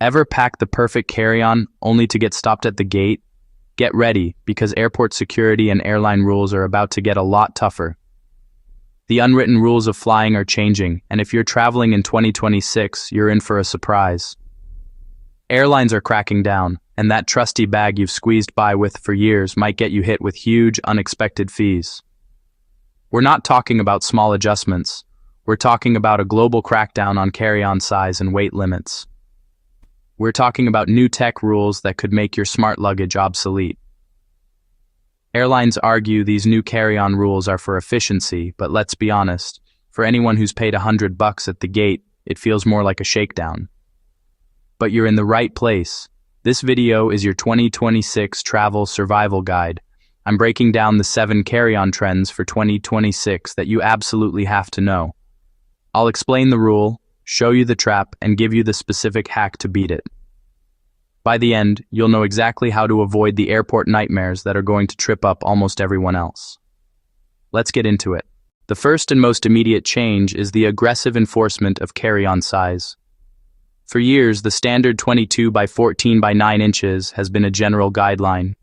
Ever pack the perfect carry-on only to get stopped at the gate? Get ready, because airport security and airline rules are about to get a lot tougher. The unwritten rules of flying are changing, and if you're traveling in 2026, you're in for a surprise. Airlines are cracking down, and that trusty bag you've squeezed by with for years might get you hit with huge, unexpected fees. We're not talking about small adjustments. We're talking about a global crackdown on carry-on size and weight limits. We're talking about new tech rules that could make your smart luggage obsolete. Airlines argue these new carry-on rules are for efficiency, but let's be honest, for anyone who's paid $100 at the gate, it feels more like a shakedown. But you're in the right place. This video is your 2026 travel survival guide. I'm breaking down the 7 carry-on trends for 2026 that you absolutely have to know. I'll explain the rule, show you the trap, and give you the specific hack to beat it. By the end, you'll know exactly how to avoid the airport nightmares that are going to trip up almost everyone else. Let's get into it. The first and most immediate change is the aggressive enforcement of carry-on size. For years, the standard 22 by 14 by 9 inches has been a general guideline.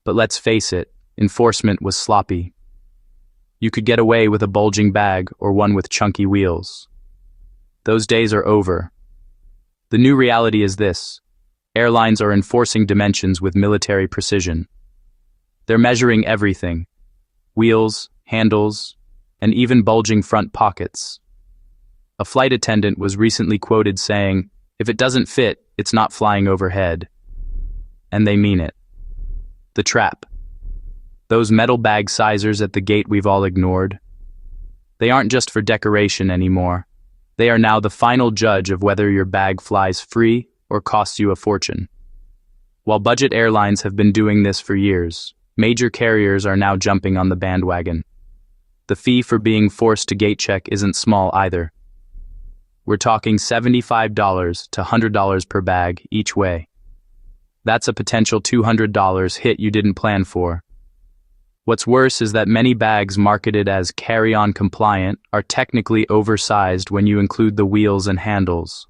But let's face it, enforcement was sloppy. You could get away with a bulging bag or one with chunky wheels. Those days are over. The new reality is this: airlines are enforcing dimensions with military precision. They're measuring everything: wheels, handles, and even bulging front pockets. A flight attendant was recently quoted saying, "If it doesn't fit, it's not flying overhead." And they mean it. The trap. Those metal bag sizers at the gate we've all ignored. They aren't just for decoration anymore. They are now the final judge of whether your bag flies free or costs you a fortune. While budget airlines have been doing this for years, major carriers are now jumping on the bandwagon. The fee for being forced to gate check isn't small either. We're talking $75 to $100 per bag each way. That's a potential $200 hit you didn't plan for. What's worse is that many bags marketed as carry-on compliant are technically oversized when you include the wheels and handles.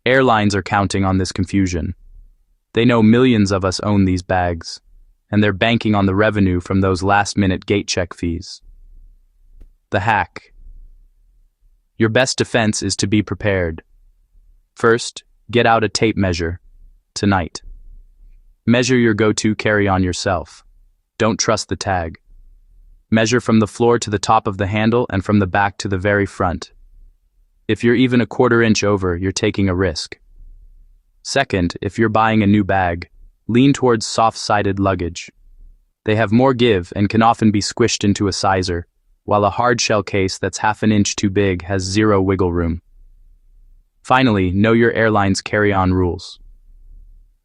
Airlines are counting on this confusion. They know millions of us own these bags, and they're banking on the revenue from those last-minute gate check fees. The hack. Your best defense is to be prepared. First, get out a tape measure. Tonight. Measure your go-to carry-on yourself. Don't trust the tag. Measure from the floor to the top of the handle and from the back to the very front. If you're even a quarter inch over, you're taking a risk. Second, if you're buying a new bag, lean towards soft-sided luggage. They have more give and can often be squished into a sizer, while a hard shell case that's half an inch too big has zero wiggle room. Finally, know your airline's carry-on rules.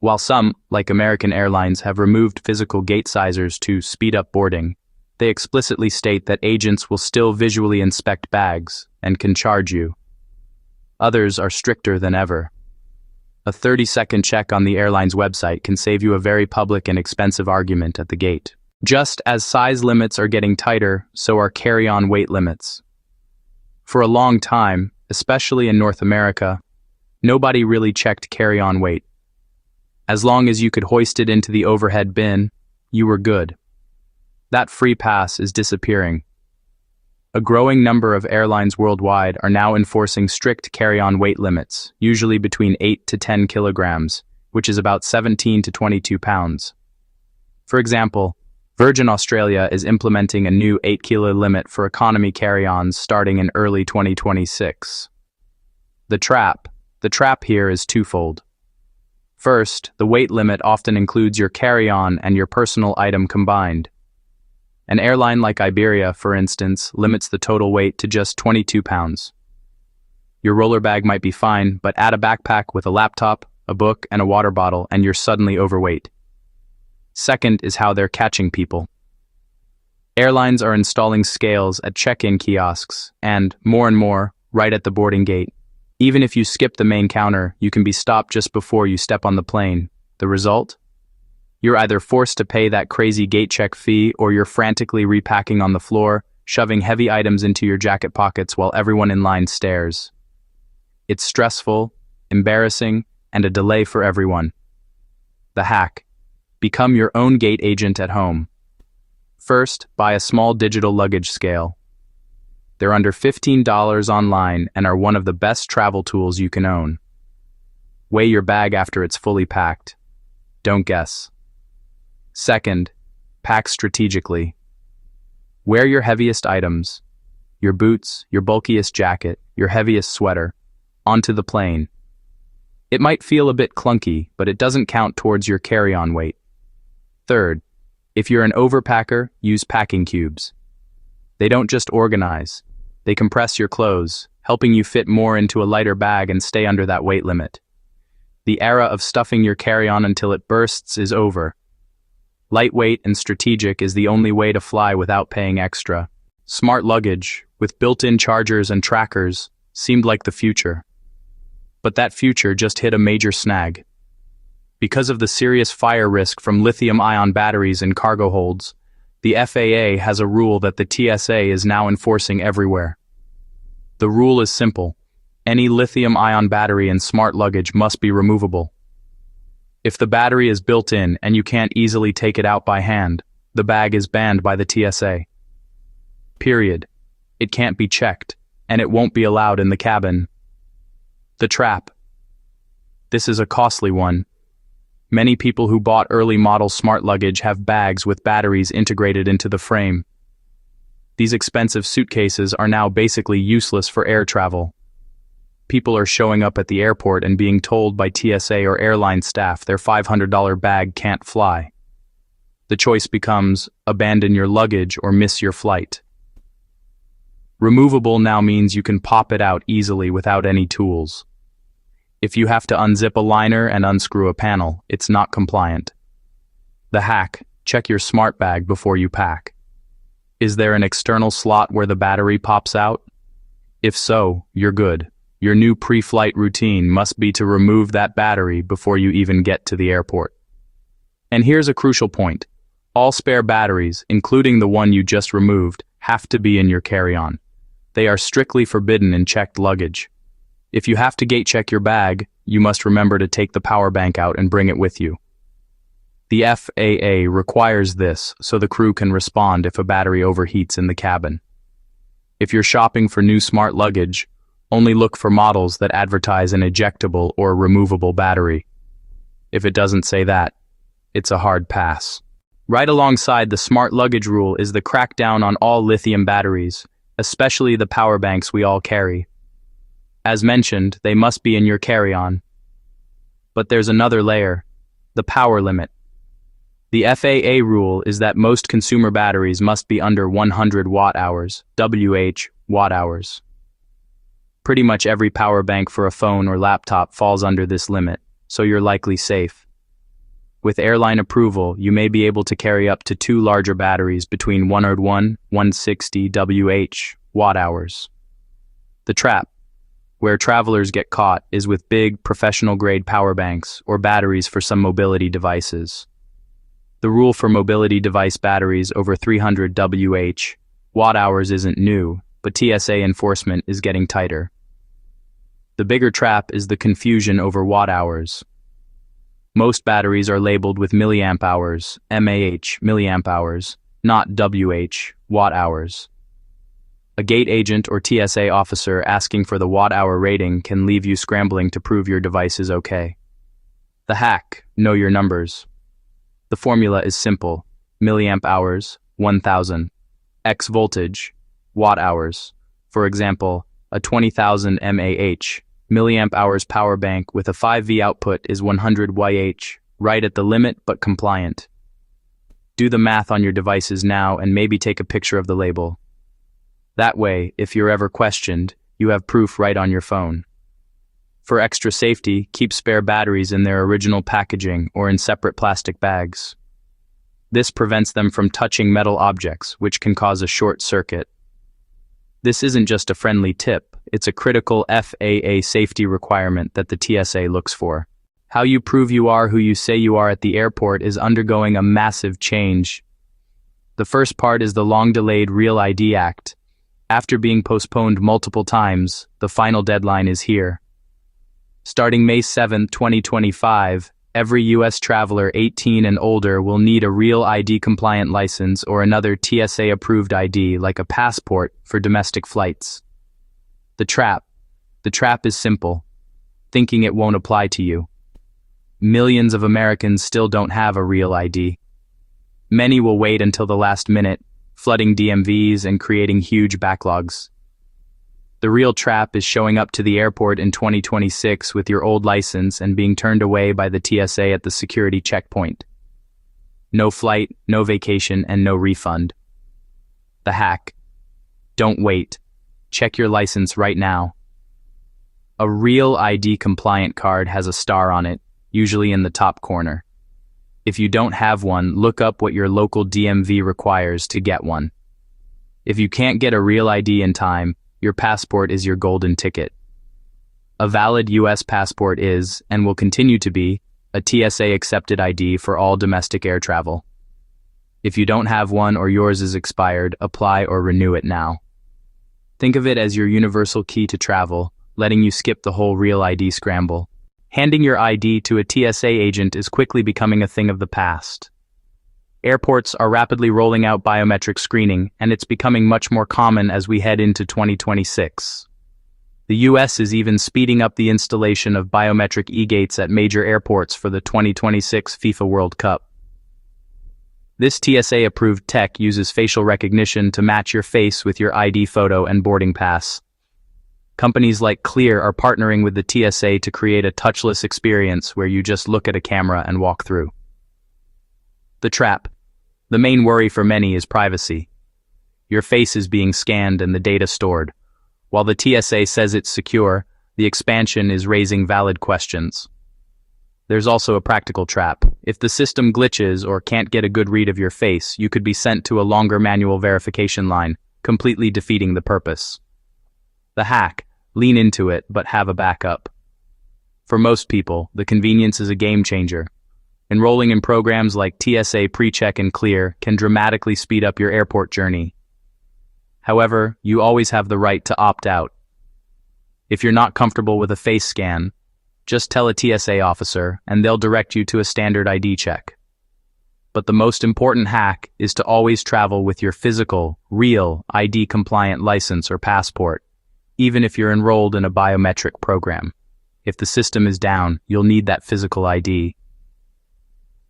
While some, like American Airlines, have removed physical gate sizers to speed up boarding, they explicitly state that agents will still visually inspect bags and can charge you. Others are stricter than ever. A 30-second check on the airline's website can save you a very public and expensive argument at the gate. Just as size limits are getting tighter, so are carry-on weight limits. For a long time, especially in North America, nobody really checked carry-on weight. As long as you could hoist it into the overhead bin, you were good. That free pass is disappearing. A growing number of airlines worldwide are now enforcing strict carry-on weight limits, usually between 8 to 10 kilograms, which is about 17 to 22 pounds. For example, Virgin Australia is implementing a new 8-kilo limit for economy carry-ons starting in early 2026. The trap here is twofold. First, the weight limit often includes your carry-on and your personal item combined. An airline like Iberia, for instance, limits the total weight to just 22 pounds. Your roller bag might be fine, but add a backpack with a laptop, a book, and a water bottle, and you're suddenly overweight. Second is how they're catching people. Airlines are installing scales at check-in kiosks and, more, right at the boarding gate. Even if you skip the main counter, you can be stopped just before you step on the plane. The result? You're either forced to pay that crazy gate check fee or you're frantically repacking on the floor, shoving heavy items into your jacket pockets while everyone in line stares. It's stressful, embarrassing, and a delay for everyone. The hack: become your own gate agent at home. First, buy a small digital luggage scale. They're under $15 online and are one of the best travel tools you can own. Weigh your bag after it's fully packed. Don't guess. Second, pack strategically. Wear your heaviest items, your boots, your bulkiest jacket, your heaviest sweater, onto the plane. It might feel a bit clunky, but it doesn't count towards your carry-on weight. Third, if you're an overpacker, use packing cubes. They don't just organize, they compress your clothes, helping you fit more into a lighter bag and stay under that weight limit. The era of stuffing your carry-on until it bursts is over. Lightweight and strategic is the only way to fly without paying extra. Smart luggage, with built-in chargers and trackers, seemed like the future. But that future just hit a major snag. Because of the serious fire risk from lithium-ion batteries in cargo holds, the FAA has a rule that the TSA is now enforcing everywhere. The rule is simple: any lithium-ion battery in smart luggage must be removable. If the battery is built in and you can't easily take it out by hand, the bag is banned by the TSA. Period. It can't be checked, and it won't be allowed in the cabin. The trap. This is a costly one. Many people who bought early model smart luggage have bags with batteries integrated into the frame. These expensive suitcases are now basically useless for air travel. People are showing up at the airport and being told by TSA or airline staff their $500 bag can't fly. The choice becomes abandon your luggage or miss your flight. Removable now means you can pop it out easily without any tools. If you have to unzip a liner and unscrew a panel, it's not compliant. The hack: check your smart bag before you pack. Is there an external slot where the battery pops out? If so, you're good. Your new pre-flight routine must be to remove that battery before you even get to the airport. And here's a crucial point: all spare batteries, including the one you just removed, have to be in your carry-on. They are strictly forbidden in checked luggage. If you have to gate check your bag, you must remember to take the power bank out and bring it with you. The FAA requires this so the crew can respond if a battery overheats in the cabin. If you're shopping for new smart luggage, only look for models that advertise an ejectable or removable battery. If it doesn't say that, it's a hard pass. Right alongside the smart luggage rule is the crackdown on all lithium batteries, especially the power banks we all carry. As mentioned, they must be in your carry-on. But there's another layer: the power limit. The FAA rule is that most consumer batteries must be under 100 watt-hours, watt-hours. Pretty much every power bank for a phone or laptop falls under this limit, so you're likely safe. With airline approval, you may be able to carry up to 2 larger batteries between 160 watt-hours. The trap, where travelers get caught, is with big, professional-grade power banks or batteries for some mobility devices. The rule for mobility device batteries over 300 watt-hours isn't new, but TSA enforcement is getting tighter. The bigger trap is the confusion over watt-hours. Most batteries are labeled with milliamp hours, milliamp hours, not watt-hours. A gate agent or TSA officer asking for the watt-hour rating can leave you scrambling to prove your device is okay. The hack: know your numbers. The formula is simple: milliamp hours, 1000, X voltage, watt-hours. For example, a 20,000 mAh, milliamp hours power bank with a 5V output is 100 YH, right at the limit but compliant. Do the math on your devices now and maybe take a picture of the label. That way, if you're ever questioned, you have proof right on your phone. For extra safety, keep spare batteries in their original packaging or in separate plastic bags. This prevents them from touching metal objects, which can cause a short circuit. This isn't just a friendly tip, it's a critical FAA safety requirement that the TSA looks for. How you prove you are who you say you are at the airport is undergoing a massive change. The first part is the long-delayed Real ID Act. After being postponed multiple times, the final deadline is here. Starting May 7, 2025, every U.S. traveler 18 and older will need a real ID-compliant license or another TSA-approved ID like a passport for domestic flights. The trap is simple, thinking it won't apply to you. Millions of Americans still don't have a real ID. Many will wait until the last minute, flooding DMVs and creating huge backlogs. The real trap is showing up to the airport in 2026 with your old license and being turned away by the TSA at the security checkpoint. No flight, no vacation, and no refund. The hack. Don't wait. Check your license right now. A real ID-compliant card has a star on it, usually in the top corner. If you don't have one, look up what your local DMV requires to get one. If you can't get a real ID in time, your passport is your golden ticket. A valid U.S. passport is, and will continue to be, a TSA-accepted ID for all domestic air travel. If you don't have one or yours is expired, apply or renew it now. Think of it as your universal key to travel, letting you skip the whole real ID scramble. Handing your ID to a TSA agent is quickly becoming a thing of the past. Airports are rapidly rolling out biometric screening, and it's becoming much more common as we head into 2026. The U.S. is even speeding up the installation of biometric e-gates at major airports for the 2026 FIFA World Cup. This TSA-approved tech uses facial recognition to match your face with your ID photo and boarding pass. Companies like Clear are partnering with the TSA to create a touchless experience where you just look at a camera and walk through. The trap. The main worry for many is privacy. Your face is being scanned and the data stored. While the TSA says it's secure, the expansion is raising valid questions. There's also a practical trap. If the system glitches or can't get a good read of your face, you could be sent to a longer manual verification line, completely defeating the purpose. The hack. Lean into it, but have a backup. For most people, the convenience is a game changer. Enrolling in programs like TSA PreCheck and Clear can dramatically speed up your airport journey. However, you always have the right to opt out. If you're not comfortable with a face scan, just tell a TSA officer and they'll direct you to a standard ID check. But the most important hack is to always travel with your physical, real, ID-compliant license or passport, even if you're enrolled in a biometric program. If the system is down, you'll need that physical ID.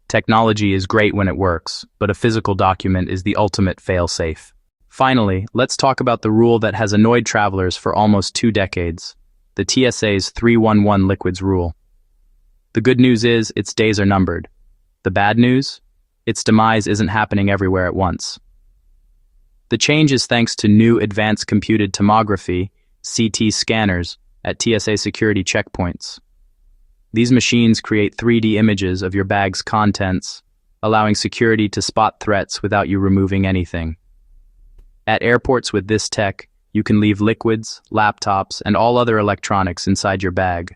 Technology is great when it works, but a physical document is the ultimate fail-safe. Finally, let's talk about the rule that has annoyed travelers for almost 2 decades, the TSA's 311 liquids rule. The good news is, its days are numbered. The bad news? Its demise isn't happening everywhere at once. The change is thanks to new advanced computed tomography, CT scanners, at TSA security checkpoints. These machines create 3D images of your bag's contents, allowing security to spot threats without you removing anything. At airports with this tech, you can leave liquids, laptops, and all other electronics inside your bag.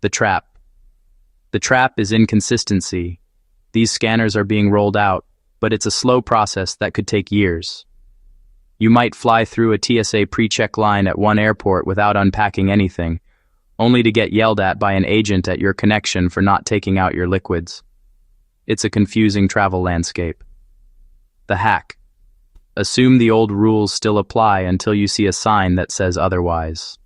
The trap. The trap is inconsistency. These scanners are being rolled out, but it's a slow process that could take years. You might fly through a TSA PreCheck line at one airport without unpacking anything, only to get yelled at by an agent at your connection for not taking out your liquids. It's a confusing travel landscape. The hack. Assume the old rules still apply until you see a sign that says otherwise.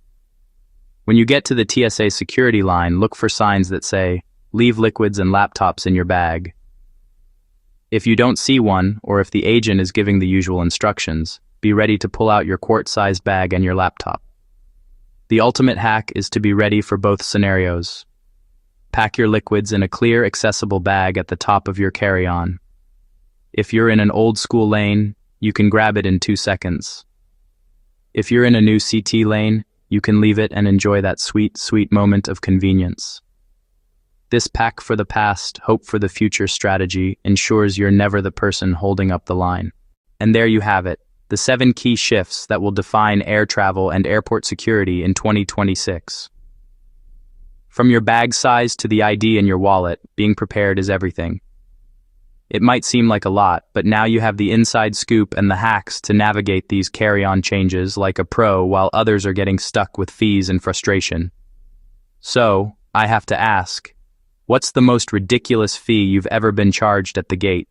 When you get to the TSA security line, look for signs that say, "Leave liquids and laptops in your bag." If you don't see one, or if the agent is giving the usual instructions, be ready to pull out your quart-sized bag and your laptop. The ultimate hack is to be ready for both scenarios. Pack your liquids in a clear, accessible bag at the top of your carry-on. If you're in an old-school lane, you can grab it in 2 seconds. If you're in a new CT lane, you can leave it and enjoy that sweet, sweet moment of convenience. This pack for the past, hope for the future strategy ensures you're never the person holding up the line. And there you have it. The 7 key shifts that will define air travel and airport security in 2026. From your bag size to the ID in your wallet, being prepared is everything. It might seem like a lot, but now you have the inside scoop and the hacks to navigate these carry-on changes like a pro while others are getting stuck with fees and frustration. So, I have to ask, what's the most ridiculous fee you've ever been charged at the gate?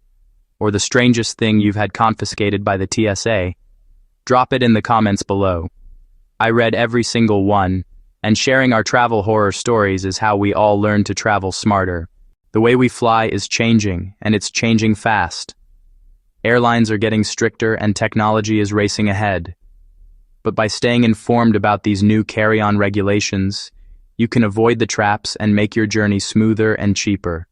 Or the strangest thing you've had confiscated by the TSA? Drop it in the comments below. I read every single one, and sharing our travel horror stories is how we all learn to travel smarter. The way we fly is changing, and it's changing fast. Airlines are getting stricter and technology is racing ahead. But by staying informed about these new carry-on regulations, you can avoid the traps and make your journey smoother and cheaper.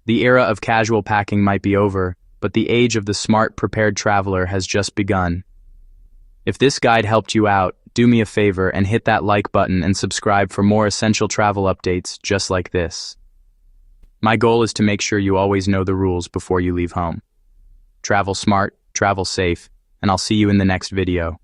The era of casual packing might be over, but the age of the smart, prepared traveler has just begun. If this guide helped you out, do me a favor and hit that like button and subscribe for more essential travel updates just like this. My goal is to make sure you always know the rules before you leave home. Travel smart, travel safe, and I'll see you in the next video.